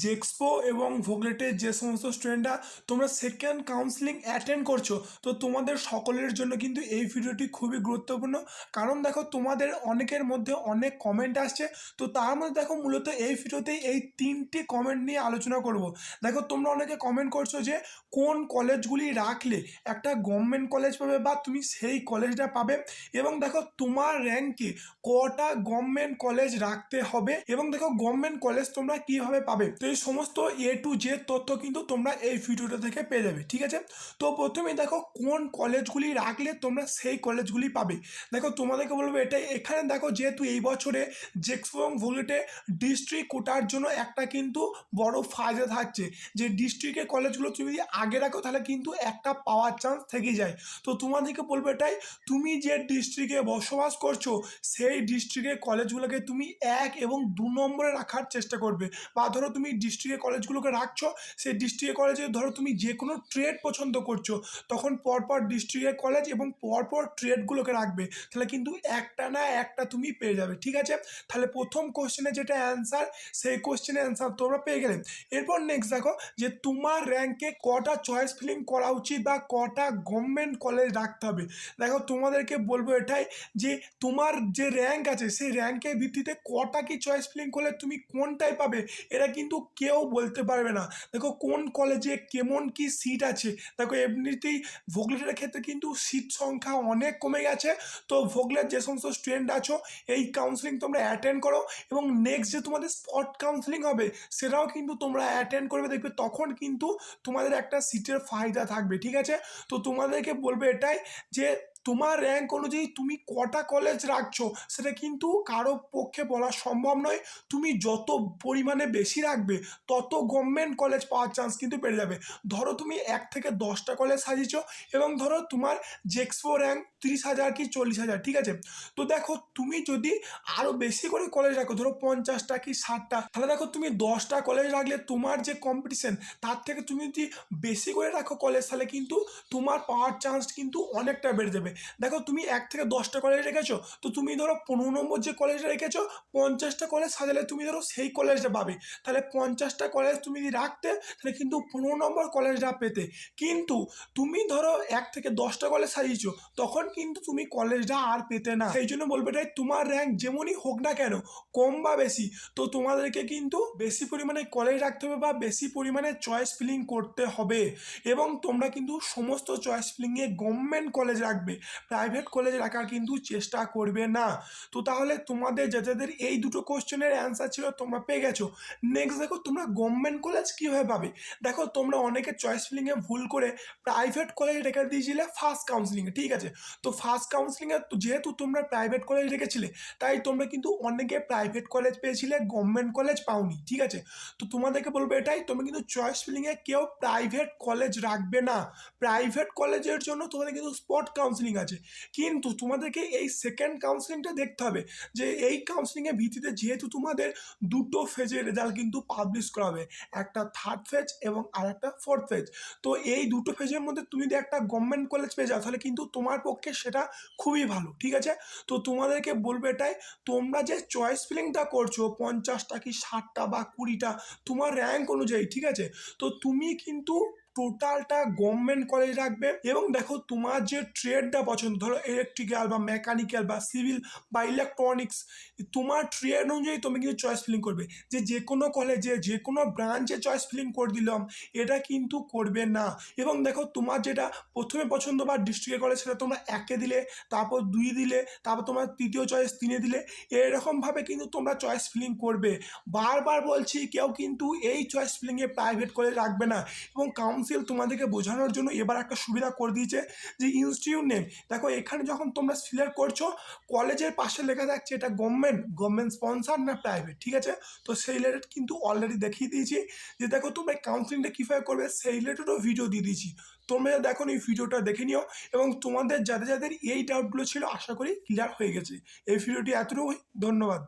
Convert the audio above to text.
জেক্সপো এবং ভোগলেটের যে সমস্ত স্টুডেন্টরা তোমরা সেকেন্ড কাউন্সিলিং অ্যাটেন্ড করছো, তো তোমাদের সকলের জন্য কিন্তু এই ভিডিওটি খুবই গুরুত্বপূর্ণ। কারণ দেখো, তোমাদের অনেকের মধ্যে অনেক কমেন্ট আসছে, তো তার মধ্যে দেখো মূলত এই ভিডিওতেই এই 3টি কমেন্ট নিয়ে আলোচনা করব। দেখো, তোমরা অনেকে কমেন্ট করছো যে কোন কলেজগুলি রাখলে একটা গভর্নমেন্ট কলেজ পাবে বা তুমি সেই কলেজটা পাবে, এবং দেখো তোমার র্যাঙ্কে কটা গভর্নমেন্ট কলেজ রাখতে হবে, এবং দেখো গভর্নমেন্ট কলেজ তোমরা কিভাবে পাবে। তো এই সমস্ত A to Z তথ্য কিন্তু তোমরা এই ভিডিওটা থেকে পেয়ে যাবে, ঠিক আছে। তো প্রথমে দেখো কোন কলেজগুলি রাখলে তোমরা সেই কলেজগুলি পাবে। দেখো, তোমাদেরকে বলবো এটাই, এখানে দেখো যেহেতু এই বছরে জেক্সপো এবং ভোগলেটে ডিস্ট্রিক্ট কোটার জন্য একটা কিন্তু বড় ফায়দা থাকছে, যে ডিস্ট্রিক্টের কলেজগুলো তুমি যদি আগে রাখো তাহলে কিন্তু একটা পাওয়ার চান্স থেকে যায়। তো তোমাদেরকে বলবো এটাই, তুমি যে ডিস্ট্রিক্টে বসবাস করছো সেই ডিস্ট্রিক্টের কলেজগুলোকে তুমি 1 এবং 2 নম্বরে রাখার চেষ্টা করবে। বা ধরো তুমি ডিস্ট্রিক্টের কলেজগুলোকে রাখছো, সেই ডিস্ট্রিক্টের কলেজে ধরো তুমি যে কোনো ট্রেড পছন্দ করছো, তখন পরপর ডিস্ট্রিক্টের কলেজ এবং পরপর ট্রেডগুলোকে রাখবে, তাহলে কিন্তু একটা না একটা তুমি পেয়ে যাবে, ঠিক আছে। তাহলে প্রথম কোশ্চেনে যেটা অ্যান্সার, সেই কোশ্চেনের অ্যান্সার তোমরা পেয়ে গেলে। এরপর নেক্সট দেখো যে তোমার র্যাঙ্কে কটা চয়েস ফিলিং করা উচিত বা কটা গভর্নমেন্ট কলেজ রাখতে হবে। দেখো, তোমাদেরকে বলবো এটাই যে তোমার যে র্যাঙ্ক আছে সেই র্যাঙ্কের ভিত্তিতে কটা কি চয়েস ফিলিং করলে তুমি কোনটাই পাবে এটা কিন্তু কেউ বলতে পারবে না। দেখো, কোন কলেজে কেমন কি সিট আছে। দেখো, এমনিতেই ভোগলেটের ক্ষেত্রে কিন্তু সিট সংখ্যা অনেক কমে গেছে। তো ভোগলেট যে সমস্ত স্টুডেন্ট আছো, এই কাউন্সিলিং তোমরা অ্যাটেন্ড করো, এবং নেক্সট যে তোমাদের স্পট কাউন্সিলিং হবে সেটাও কিন্তু তোমরা অ্যাটেন্ড করবে, দেখবে তখন কিন্তু তোমাদের একটা সিটের ফায়দা থাকবে, ঠিক আছে। তো তোমাদেরকে বলবে এটাই যে তোমার র্যাঙ্ক অনুযায়ী তুমি কটা কলেজ রাখছো সেটা কিন্তু কারো পক্ষে বলা সম্ভব নয়। তুমি যত পরিমাণে বেশি রাখবে তত গভর্নমেন্ট কলেজ পাওয়ার চান্স কিন্তু বেড়ে যাবে। ধরো তুমি 1 থেকে 10টা কলেজ সাজিয়েছো, এবং ধরো তোমার জেক্সপো র্যাঙ্ক 30,000 কি 40,000, ঠিক আছে। তো দেখো, তুমি যদি আরও বেশি করে কলেজ রাখো, ধরো 50টা কি 60টা, তাহলে দেখো তুমি 10টা কলেজ রাখলে তোমার যে কম্পিটিশন তার থেকে তুমি যদি বেশি করে রাখো কলেজ, তাহলে কিন্তু তোমার পাওয়ার চান্স কিন্তু অনেকটা বেড়ে যাবে। দেখো, তুমি 1 থেকে 10টা কলেজ রেখেছো, তো তুমি ধরো 15 নম্বর যে কলেজটা রেখেছো, 50টা কলেজ সাজালে তুমি ধরো সেই কলেজটা পাবে। তাহলে 50টা কলেজ তুমি যদি রাখতে, তাহলে কিন্তু 15 নম্বর কলেজটা পেতে। কিন্তু তুমি ধরো 1 থেকে 10টা কলেজ সাজিয়েছো, তখন কিন্তু তুমি কলেজটা আর পেতে না। সেই জন্য বলবে এটাই, তোমার র্যাঙ্ক যেমনই হোক না কেন, কম বা বেশি, তো তোমাদেরকে কিন্তু বেশি পরিমাণে কলেজ রাখতে হবে বা বেশি পরিমাণে চয়েস ফিলিং করতে হবে। এবং তোমরা কিন্তু সমস্ত চয়েস ফিলিংয়ে গভর্নমেন্ট কলেজ রাখবে, প্রাইভেট কলেজ রাখার কিন্তু চেষ্টা করবে না। তো তাহলে তোমাদের যাদের এই দুটো কোশ্চেনের অ্যান্সার ছিল তোমরা পেয়ে গেছো। নেক্সট দেখো, তোমরা গভর্নমেন্ট কলেজ কীভাবে পাবে। দেখো, তোমরা অনেকে চয়েস ফিলিংয়ে ভুল করে প্রাইভেট কলেজ রেখে দিয়েছিলে ফার্স্ট কাউন্সিলিংয়ে, ঠিক আছে। তো ফার্স্ট কাউন্সিলিংয়ে যেহেতু তোমরা প্রাইভেট কলেজ রেখেছিলে, তাই তোমরা কিন্তু অনেকে প্রাইভেট কলেজ পেয়েছিলে, গভর্নমেন্ট কলেজ পাওনি, ঠিক আছে। তো তোমাদেরকে বলবো এটাই, তোমরা কিন্তু চয়েস ফিলিংয়ে কেউ প্রাইভেট কলেজ রাখবে না। প্রাইভেট কলেজের জন্য তোমাদের কিন্তু স্পট কাউন্সিলিং আছে, কিন্তু তোমাদেরকে এই সেকেন্ড কাউন্সিলিংটা দেখতে হবে, যে এই কাউন্সিলিংয়ের ভিত্তিতে যেহেতু তোমাদের দুটো ফেজের রেজাল্ট কিন্তু পাবলিশ করা হবে, একটা 3rd ফেজ এবং আর একটা 4th ফেজ। তো এই দুটো ফেজের মধ্যে তুমি যদি একটা গভর্নমেন্ট কলেজ পেয়ে যাও, তাহলে কিন্তু তোমার পক্ষে সেটা খুবই ভালো, ঠিক আছে। তো তোমাদেরকে বলবো এটাই, তোমরা যে চয়েস ফিলিংটা করছো 50টা কি 60টা বা 20টা তোমার র্যাঙ্ক অনুযায়ী, ঠিক আছে, তো তুমি কিন্তু টোটালটা গভর্নমেন্ট কলেজ রাখবে। এবং দেখো, তোমার যে ট্রেডটা পছন্দ, ধরো ইলেকট্রিক্যাল বা মেকানিক্যাল বা সিভিল বা ইলেকট্রনিক্স, তোমার ট্রেড অনুযায়ী তুমি কিন্তু চয়েস ফিলিং করবে। যে কোনো কলেজে যে কোনো ব্রাঞ্চে চয়েস ফিলিং করে দিলাম, এটা কিন্তু করবে না। এবং দেখো, তোমার যেটা প্রথমে পছন্দ বা ডিস্ট্রিক্টের কলেজ, সেটা তোমরা 1-এ দিলে, তারপর 2 দিলে, তারপর তোমার তৃতীয় চয়েস 3-এ দিলে, এরকমভাবে কিন্তু তোমরা চয়েস ফিলিং করবে। বারবার বলছি, কেউ কিন্তু এই চয়েস ফিলিংয়ে প্রাইভেট কলেজ রাখবে না। এবং কাউন্সিল তোমাদেরকে বোঝানোর জন্য এবার একটা সুবিধা করে দিয়েছে, যে ইনস্টিটিউট নেম। দেখো, এখানে যখন তোমরা সিলেক্ট করছো, কলেজের পাশে লেখা থাকছে এটা গভর্নমেন্ট স্পন্সার না প্রাইভেট, ঠিক আছে। তো সেই রিলেটেড কিন্তু অলরেডি দেখিয়ে দিয়েছি, যে দেখো তোমরা কাউন্সিলিংটা কীভাবে করবে সেই রিলেটেডও ভিডিও দিয়ে দিয়েছি। তোমরা দেখো এই ভিডিওটা দেখে নিও, এবং তোমাদের যাদের এই ডাউটগুলো ছিল আশা করি ক্লিয়ার হয়ে গেছে। এই ভিডিওটি এতটুকুই, ধন্যবাদ।